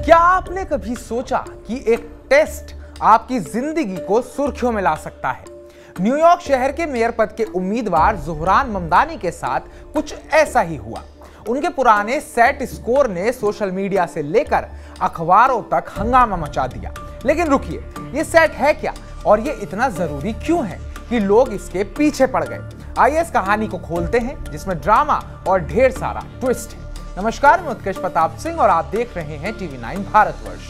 क्या आपने कभी सोचा कि एक टेस्ट आपकी जिंदगी को सुर्खियों में ला सकता है? न्यूयॉर्क शहर के मेयर पद के उम्मीदवार ज़ोहरान ममदानी के साथ कुछ ऐसा ही हुआ। उनके पुराने सेट स्कोर ने सोशल मीडिया से लेकर अखबारों तक हंगामा मचा दिया। लेकिन रुकिए, ये सेट है क्या और ये इतना जरूरी क्यों है कि लोग इसके पीछे पड़ गए? आइए इस कहानी को खोलते हैं जिसमें ड्रामा और ढेर सारा ट्विस्ट है। नमस्कार, मैं उत्कर्ष प्रताप सिंह और आप देख रहे हैं टीवी 9 भारतवर्ष।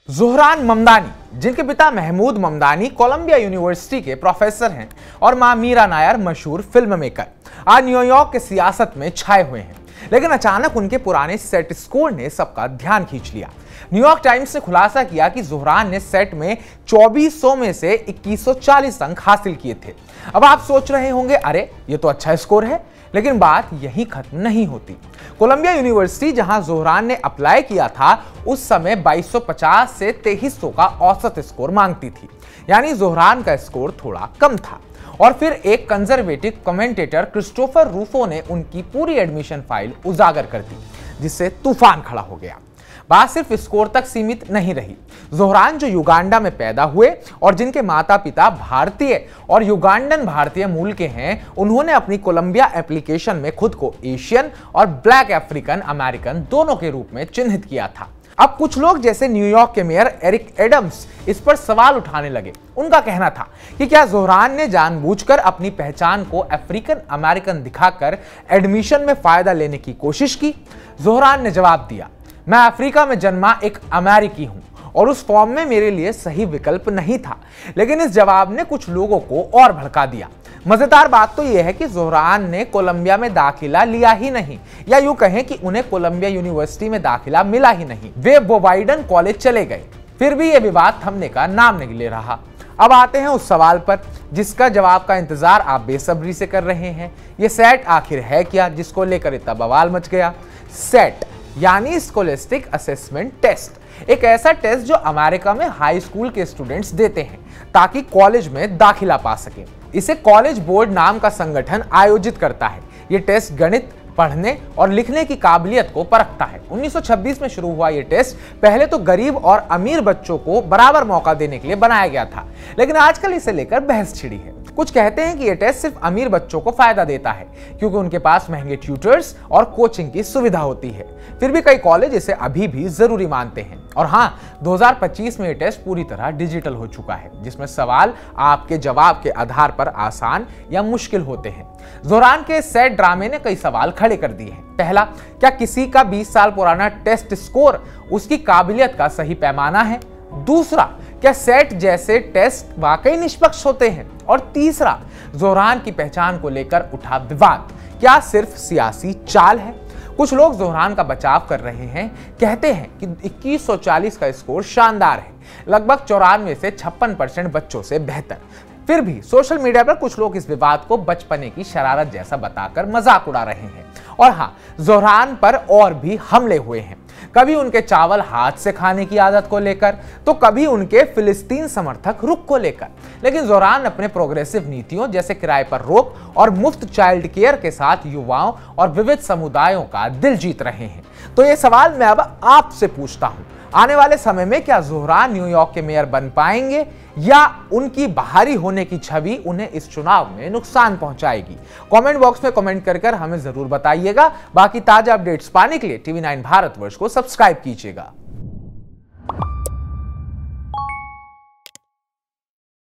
ज़ोहरान ममदानी, जिनके पिता महमूद ममदानी कोलंबिया यूनिवर्सिटी के प्रोफेसर हैं और मां मीरा नायर मशहूर फिल्म मेकर, आज न्यूयॉर्क के सियासत में छाए हुए हैं। लेकिन अचानक उनके पुराने सेट स्कोर ने सबका ध्यान खींच लिया। न्यूयॉर्क टाइम्स ने खुलासा किया कि ज़ोहरान ने सेट में 2400 में से 2140 अंक हासिल किए थे। अब आप सोच रहे होंगे, अरे ये तो अच्छा स्कोर है। लेकिन बात यही खत्म नहीं होती। कोलंबिया यूनिवर्सिटी, जहां ज़ोहरान ने अप्लाई किया था, उस समय 2250 से 2300 का औसत स्कोर मांगती थी। यानी ज़ोहरान का स्कोर थोड़ा कम था। और फिर एक कंजर्वेटिव कमेंटेटर क्रिस्टोफर रूफो ने उनकी पूरी एडमिशन फाइल उजागर कर दी, जिससे तूफान खड़ा हो गया। बात सिर्फ स्कोर तक सीमित नहीं रही। ज़ोहरान, जो युगांडा में पैदा हुए और जिनके माता पिता भारतीय और युगांडन भारतीय मूल के हैं, उन्होंने अपनी कोलंबिया एप्लीकेशन में खुद को एशियन और ब्लैक अफ्रीकन अमेरिकन दोनों के रूप में चिन्हित किया था। अब कुछ लोग जैसे न्यूयॉर्क के मेयर एरिक एडम्स इस पर सवाल उठाने लगे। उनका कहना था कि क्या ज़ोहरान ने जानबूझकर अपनी पहचान को अफ्रीकन अमेरिकन दिखाकर एडमिशन में फायदा लेने की कोशिश की? ज़ोहरान ने जवाब दिया, मैं अफ्रीका में जन्मा एक अमेरिकी हूं और उस फॉर्म में मेरे लिए सही विकल्प नहीं था। लेकिन इस जवाब ने कुछ लोगों को और भड़का दिया। मजेदार बात तो यह है कि ज़ोहरान ने कोलंबिया में दाखिला लिया ही नहीं, या यूं कहें कि उन्हें कोलंबिया यूनिवर्सिटी में दाखिला मिला ही नहीं। वे बोवाइडन कॉलेज चले गए। फिर भी यह विवाद थमने का नाम नहीं ले रहा। अब आते हैं उस सवाल पर जिसका जवाब का इंतजार आप बेसब्री से कर रहे हैं। यह सेट आखिर है क्या, जिसको लेकर इतना बवाल मच गया? सेट यानी स्कॉलस्टिक असेसमेंट टेस्ट, एक ऐसा टेस्ट जो अमेरिका में हाई स्कूल के स्टूडेंट्स देते हैं ताकि कॉलेज में दाखिला पा सके। इसे कॉलेज बोर्ड नाम का संगठन आयोजित करता है। यह टेस्ट गणित, पढ़ने और लिखने की काबिलियत को परखता है। 1926 में शुरू हुआ यह टेस्ट पहले तो गरीब और अमीर बच्चों को बराबर मौका देने के लिए बनाया गया था, लेकिन आजकल इसे लेकर बहस छिड़ी है। कुछ कहते हैं कि यह टेस्ट सिर्फ अमीर बच्चों को फायदा देता है क्योंकि उनके पास महंगे ट्यूटर्स और कोचिंग की सुविधा होती है। फिर भी कई कॉलेज इसे अभी भी जरूरी मानते हैं। और हाँ, 2025 में यह टेस्ट पूरी तरह डिजिटल हो चुका है, जिसमें सवाल आपके जवाब के आधार पर आसान या मुश्किल होते हैं। ज़ोहरान के सेट ड्रामे ने कई सवाल खड़े कर दिए हैं। पहला, क्या किसी का 20 साल पुराना टेस्ट स्कोर उसकी काबिलियत का सही पैमाना है? दूसरा, क्या सेट जैसे टेस्ट वाकई निष्पक्ष होते हैं? और तीसरा, ज़ोहरान की पहचान को लेकर उठा विवाद क्या सिर्फ सियासी चाल है? कुछ लोग ज़ोहरान का बचाव कर रहे हैं, कहते हैं कि 2140 का स्कोर शानदार है, लगभग 94 से 56% बच्चों से बेहतर। फिर भी सोशल मीडिया पर कुछ लोग इस विवाद को बचपने की शरारत जैसा बताकर मजाक उड़ा रहे हैं। और हाँ, ज़ोहरान पर और भी हमले हुए हैं, कभी उनके चावल हाथ से खाने की आदत को लेकर, तो कभी उनके फिलिस्तीन समर्थक रुख को लेकर। लेकिन ज़ोहरान अपने प्रोग्रेसिव नीतियों जैसे किराए पर रोक और मुफ्त चाइल्ड केयर के साथ युवाओं और विविध समुदायों का दिल जीत रहे हैं। तो ये सवाल मैं अब आपसे पूछता हूं, आने वाले समय में क्या ज़ोहरान न्यूयॉर्क के मेयर बन पाएंगे या उनकी बाहरी होने की छवि उन्हें इस चुनाव में नुकसान पहुंचाएगी? कमेंट बॉक्स में कमेंट कर हमें जरूर बताइएगा। बाकी ताजा अपडेट्स पाने के लिए टीवी 9 भारतवर्ष को सब्सक्राइब कीजिएगा।